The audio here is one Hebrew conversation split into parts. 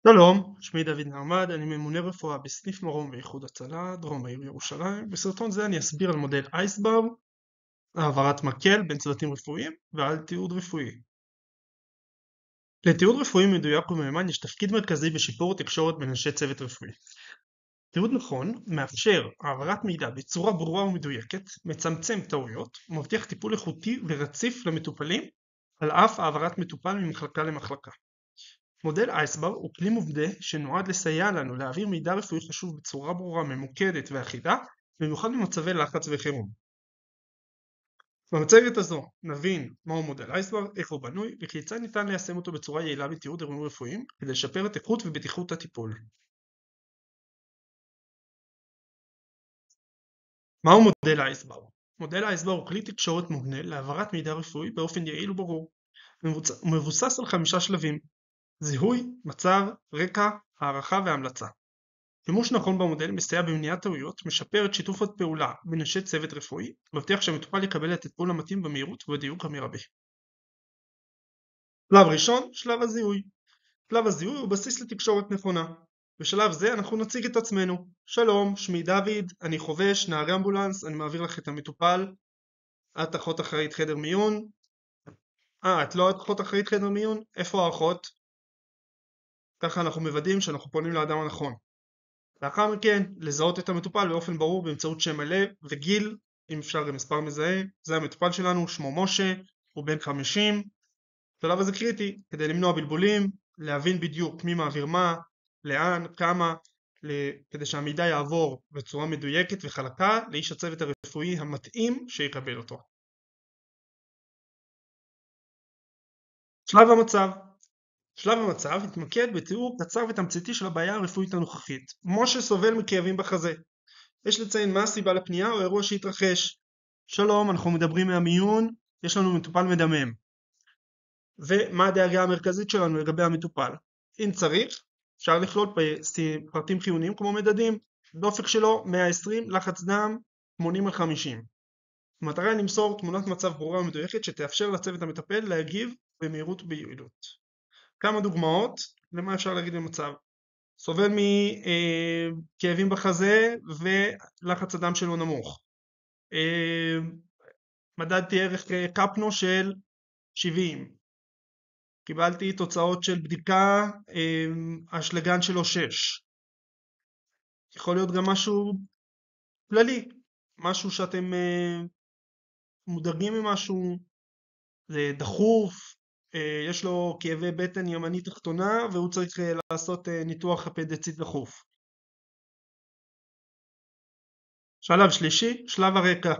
שלום, שמי דוד נעמד, אני ממונה רפואה בסניף מרום ואיחוד הצלה, דרום העיר ירושלים. בסרטון זה אני אסביר על מודל אייסברג, העברת מקל בין צוותים רפואיים ועל תיעוד רפואי. לתיעוד רפואי מדויק ומהימן יש תפקיד מרכזי בשיפור התקשורת בין אנשי צוות רפואי. תיעוד נכון מאפשר העברת מידע בצורה ברורה ומדויקת, מצמצם טעויות, מבטיח טיפול איכותי ורציף למטופלים, על אף העברת מטופל ממחלקה למחלקה. מודל אייסברג הוא כלי מובנה שנועד לסייע לנו להעביר מידע רפואי חשוב בצורה ברורה, ממוקדת ואחידה, במיוחד במצבי לחץ וחירום. במצגת הזו נבין מהו מודל אייסברג, איך הוא בנוי וכיצד ניתן ליישם אותו בצורה יעילה בתיעוד אירועים רפואיים כדי לשפר את איכות ובטיחות הטיפול. מהו מודל אייסברג? מודל אייסברג הוא כלי תקשורת מובנה להעברת מידע רפואי באופן יעיל וברור. הוא מבוסס על 5 שלבים: זיהוי, מצב, רקע, הערכה והמלצה. שימוש נכון במודל מסייע במניעת טעויות, משפר את שיתוף הפעולה בין אנשי צוות רפואי, מבטיח שהמטופל יקבל את הטיפול המתאים במהירות ובדיוק המרבי. שלב ראשון, שלב הזיהוי. שלב הזיהוי הוא בסיס לתקשורת נכונה. בשלב זה אנחנו נציג את עצמנו. שלום, שמי דוד, אני חובש, נער אמבולנס, אני מעביר לך את המטופל. את אחות אחראית חדר מיון. את לא אחות אחראית חדר מיון? איפה האחות? ככה אנחנו מוודאים שאנחנו פונים לאדם הנכון. לאחר מכן, לזהות את המטופל באופן ברור באמצעות שם מלא וגיל, אם אפשר גם מספר מזהה. זה המטופל שלנו, שמו משה, הוא בן 50. השלב הזה קריטי כדי למנוע בלבולים, להבין בדיוק מי מעביר מה, לאן, כמה, כדי שהמידע יעבור בצורה מדויקת וחלקה לאיש הצוות הרפואי המתאים שיקבל אותו. שלב המצב. שלב המצב התמקד בתיאור קצר ותמציתי של הבעיה הרפואית הנוכחית. משה סובל מכאבים בחזה. יש לציין מה הסיבה לפנייה או אירוע שהתרחש. שלום, אנחנו מדברים מהמיון, יש לנו מטופל מדמם. ומה הדאגה המרכזית שלנו לגבי המטופל? אם צריך, אפשר לכלול פרטים חיוניים כמו מדדים. דופק שלו 120, לחץ דם 80/50. המטרה היא למסור תמונת מצב ברורה ומדויקת שתאפשר לצוות המטפל להגיב במהירות וביעילות. כמה דוגמאות למה אפשר להגיד במצב: סובל מכאבים בחזה ולחץ הדם שלו נמוך. מדדתי ערך קפנו של 70. קיבלתי תוצאות של בדיקה, אשלגן שלו 6. יכול להיות גם משהו כללי, משהו שאתם מודאגים ממשהו, זה דחוף, יש לו כאבי בטן ימנית תחתונה והוא צריך לעשות ניתוח אפנדיציט דחוף. שלב שלישי, שלב הרקע.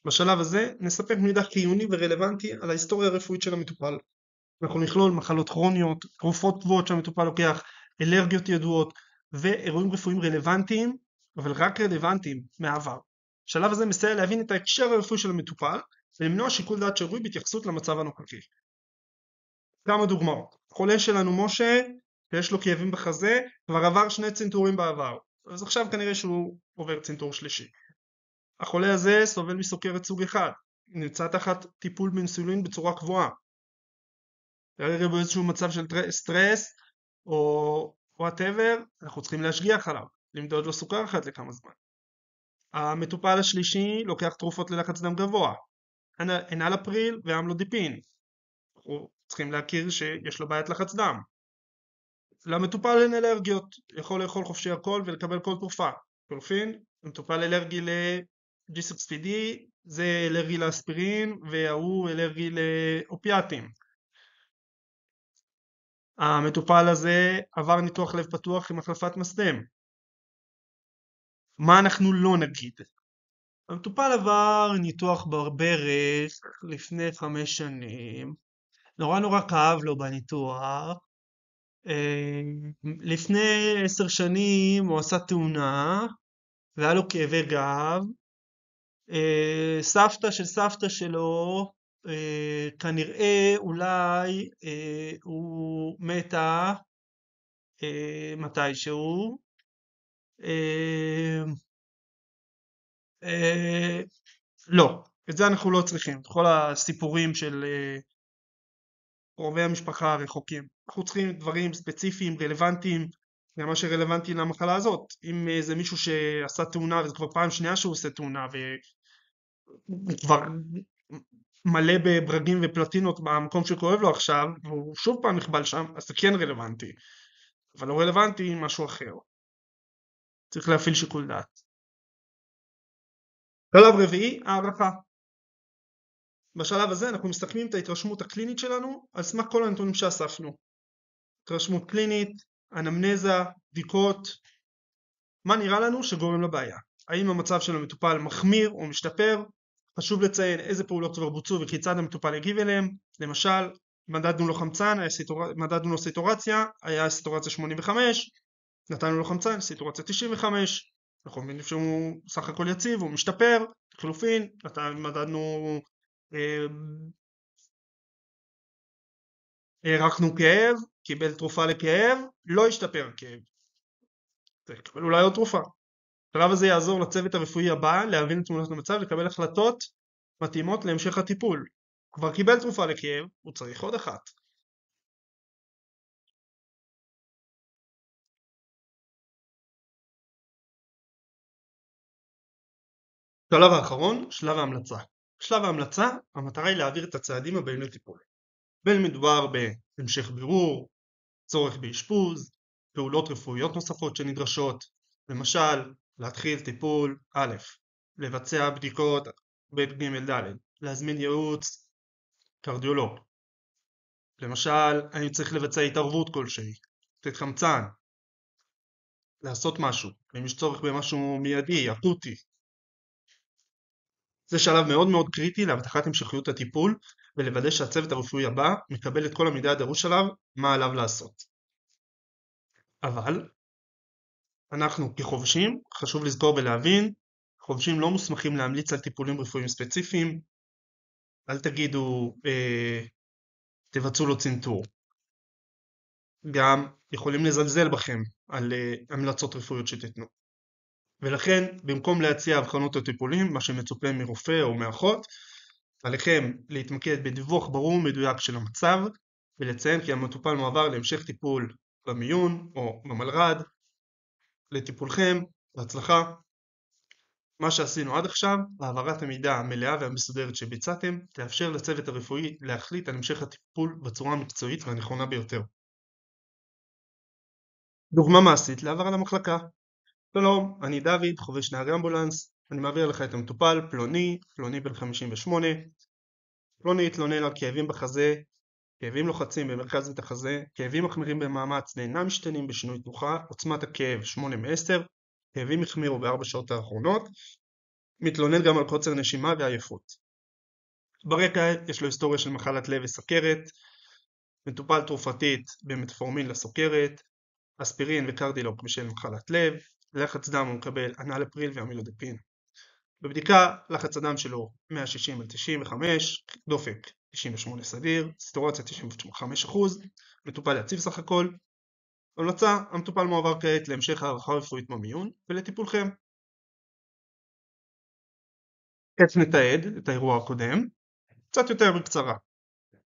בשלב הזה נספק מידע חיוני ורלוונטי על ההיסטוריה הרפואית של המטופל. אנחנו נכלול מחלות כרוניות, תרופות קבועות שהמטופל לוקח, אלרגיות ידועות ואירועים רפואיים רלוונטיים, אבל רק רלוונטיים מהעבר. בשלב הזה מסייע להבין את ההקשר הרפואי של המטופל ולמנוע שיקול דעת שגוי בהתייחסות למצב הנוכחי. כמה דוגמאות: חולה שלנו משה, יש לו כאבים בחזה, כבר עבר 2 צנתורים בעבר, אז עכשיו כנראה שהוא עובר צנתור שלישי. החולה הזה סובל מסוכרת סוג 1, נמצא תחת טיפול באינסולין בצורה קבועה, כרגע באיזשהו מצב של סטרס או whatever, אנחנו צריכים להשגיח עליו, למדוד לו סוכר אחת לכמה זמן. המטופל השלישי לוקח תרופות ללחץ דם גבוה, אנלפריל ואמלודיפין, אנחנו צריכים להכיר שיש לו בעיית לחץ דם. למטופל אין אלרגיות, יכול לאכול חופשי הכל ולקבל כל תרופה. קורפין, המטופל אלרגי ל-G6PD, זה אלרגי לאספירין, והוא אלרגי לאופיאטים. המטופל הזה עבר ניתוח לב פתוח עם החלפת מסתם. מה אנחנו לא נגיד? המטופל עבר ניתוח ברברת לפני 5 שנים, נורא כאב לו בניתוח. לפני 10 שנים הוא עשה תאונה והיה לו כאבי גב. סבתא של סבתא שלו כנראה אולי הוא מתה מתישהו. לא, את זה אנחנו לא צריכים, את כל הסיפורים של קרובי המשפחה הרחוקים. אנחנו צריכים דברים ספציפיים, רלוונטיים, למה שרלוונטי למחלה הזאת. אם זה מישהו שעשה תאונה וזה כבר פעם שנייה שהוא עושה תאונה והוא כבר מלא בברגים ופלטינות במקום שכואב לו עכשיו והוא שוב פעם נכבל שם, אז זה כן רלוונטי, אבל לא רלוונטי משהו אחר. צריך להפעיל שיקול דעת. שלב רביעי, הערכה. בשלב הזה אנחנו מסתכלים את ההתרשמות הקלינית שלנו על סמך כל הנתונים שאספנו. התרשמות קלינית, אנמנזה, בדיקות, מה נראה לנו שגורם לבעיה. האם המצב של המטופל מחמיר או משתפר? חשוב לציין איזה פעולות כבר בוצעו וכיצד המטופל הגיב אליהם. למשל, מדדנו לו חמצן, מדדנו לו סטורציה, היה סטורציה 85, נתנו לו חמצן, סטורציה 95, אנחנו מבינים שהוא סך הכל יציב, הוא משתפר. לחלופין, מדדנו, הערכנו כאב, קיבל תרופה לכאב, לא השתפר כאב, תקבל אולי עוד תרופה. השלב הזה יעזור לצוות הרפואי הבא להבין את תמונת המצב, לקבל החלטות מתאימות להמשך הטיפול. כבר קיבל תרופה לכאב, הוא צריך עוד אחת. שלב האחרון, שלב ההמלצה. שלב ההמלצה, המטרה היא להעביר את הצעדים הבאים לטיפול. בין מדובר בהמשך בירור, צורך באשפוז, פעולות רפואיות נוספות שנדרשות, למשל, להתחיל טיפול א', לבצע בדיקות ב' ג' ד', להזמין ייעוץ קרדיולוג. למשל, אני צריך לבצע התערבות כלשהי, לתת חמצן, לעשות משהו, אם יש צורך במשהו מיידי, אקוטי. זה שלב מאוד מאוד קריטי להבטחת המשכיות הטיפול ולוודא שהצוות הרפואי הבא מקבל את כל המידע הדרוש עליו, מה עליו לעשות. אבל אנחנו כחובשים, חשוב לזכור ולהבין, חובשים לא מוסמכים להמליץ על טיפולים רפואיים ספציפיים. אל תגידו תבצעו לו צנתור. גם יכולים לזלזל בכם על המלצות רפואיות שתתנו. ולכן במקום להציע הבחנות או טיפולים, מה שמצופה מרופא או מאחות, עליכם להתמקד בדיווח ברור ומדויק של המצב, ולציין כי המטופל מועבר להמשך טיפול במיון או במלר"ד. לטיפולכם, בהצלחה. מה שעשינו עד עכשיו, העברת המידע המלאה והמסודרת שביצעתם, תאפשר לצוות הרפואי להחליט על המשך הטיפול בצורה המקצועית והנכונה ביותר. דוגמה מעשית לעבר על המחלקה. שלום, אני דוד, חובש נהג אמבולנס, אני מעביר לך את המטופל, פלוני בן 58, פלוני התלונן על כאבים בחזה, כאבים לוחצים במרכז החזה, כאבים מחמירים במאמץ ואינם משתנים בשינוי תנוחה, עוצמת הכאב 8 מ-10, כאבים החמירו ב4 שעות האחרונות, מתלונן גם על קוצר נשימה ועייפות. ברקע יש לו היסטוריה של מחלת לב וסוכרת, מטופל תרופתית במטפורמין לסוכרת, אספירין וקרדילוק בשל מחלת לב, לחץ דם הוא מקבל אנלפריל ואמילודפין. בבדיקה לחץ הדם שלו 160 על 95, דופק 98 סדיר, סטורציה 95%, מטופל יציב סך הכל. המלצה, המטופל מועבר כעת להמשך הערכה רפואית במיון ולטיפולכם. עת נתעד את האירוע הקודם, קצת יותר בקצרה.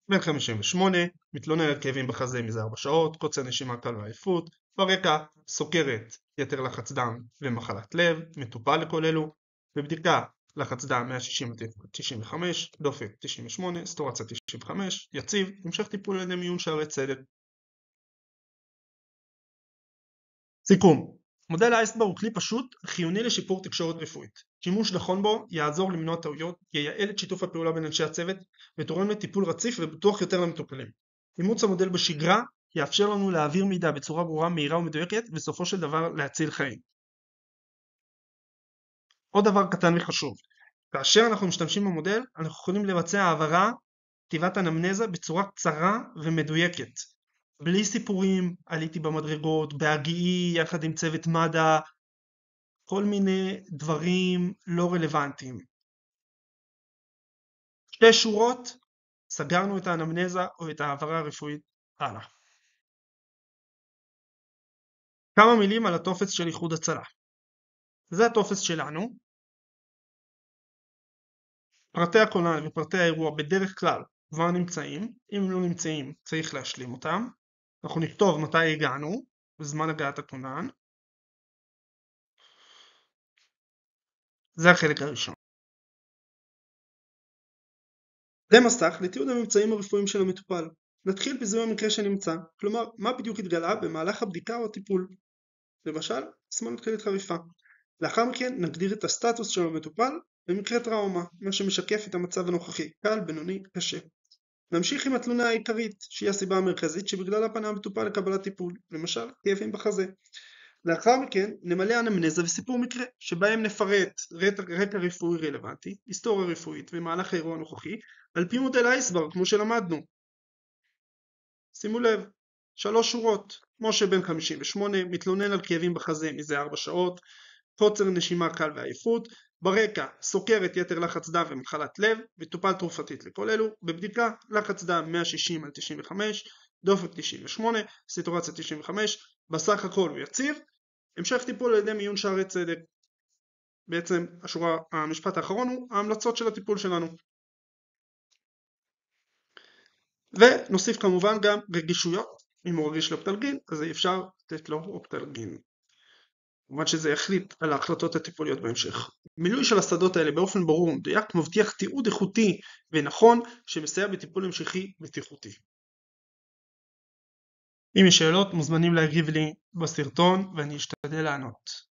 בן 58, מתלונן על כאבים בחזה מזה 4 שעות, קוצר נשימה קל ועייפות, ברקע סוכרת, יתר לחץ דם ומחלת לב, מטופל לכל אלו. בבדיקה לחץ דם 160 על 95, דופק 98, סטורציה 95, יציב, המשך טיפול על ידי מיון שערי צדק. סיכום, מודל האייסברג הוא כלי פשוט, חיוני לשיפור תקשורת רפואית. שימוש נכון בו יעזור למנוע טעויות, ייעל את שיתוף הפעולה בין אנשי הצוות, ותורם לטיפול רציף ובטוח יותר למטופלים. אימוץ המודל בשגרה יאפשר לנו להעביר מידע בצורה ברורה, מהירה ומדויקת, ובסופו של דבר להציל חיים. עוד דבר קטן וחשוב, כאשר אנחנו משתמשים במודל, אנחנו יכולים לבצע העברה, כתיבת אנמנזה בצורה קצרה ומדויקת. בלי סיפורים, עליתי במדרגות, בהגיעי יחד עם צוות מד"א, כל מיני דברים לא רלוונטיים. 2 שורות, סגרנו את האנמנזה או את העברה הרפואית הלאה. כמה מילים על הטופס של איחוד הצלה. זה הטופס שלנו. פרטי הכונן ופרטי האירוע בדרך כלל כבר נמצאים, אם לא נמצאים צריך להשלים אותם. אנחנו נכתוב מתי הגענו, בזמן הגעת הכונן. זה החלק הראשון. זה מסך לתיעוד הממצאים הרפואיים של המטופל. נתחיל בזיהוי המקרה שנמצא, כלומר, מה בדיוק התגלה במהלך הבדיקה או הטיפול. למשל, תסמונת כללית חריפה. לאחר מכן נגדיר את הסטטוס של המטופל במקרה טראומה, מה שמשקף את המצב הנוכחי, קל, בינוני, קשה. נמשיך עם התלונה העיקרית, שהיא הסיבה המרכזית שבגללה פנה המטופל לקבלת טיפול, למשל, כאבים בחזה. לאחר מכן נמלא אנמנזה וסיפור מקרה, שבהם נפרט רקע רפואי רלוונטי, היסטוריה רפואית ומהלך האירוע הנוכחי, על פי מודל אייסברג, כמו שלמדנו. שימו לב, 3 שורות. משה בן 58, מתלונן על כאבים בחזה מזה 4 שעות, קוצר נשימה קל ועייפות, ברקע סוכרת, יתר לחץ דם ומחלת לב, וטופל תרופתית לכל אלו, בבדיקה לחץ דם 160 על 95, דופק 98, סטורציה 95, בסך הכל הוא יציב, המשך טיפול על ידי מיון שערי צדק. בעצם המשפט האחרון הוא ההמלצות של הטיפול שלנו. ונוסיף כמובן גם רגישויות, אם הוא רגיש לאופטלגין, אז אפשר לתת לו אופטלגין. כמובן שזה יחליט על ההחלטות הטיפוליות בהמשך. מילוי של השדות האלה באופן ברור ומדויק מבטיח תיעוד איכותי ונכון שמסייע בטיפול המשכי בטיחותי. אם יש שאלות מוזמנים להגיב לי בסרטון ואני אשתדל לענות.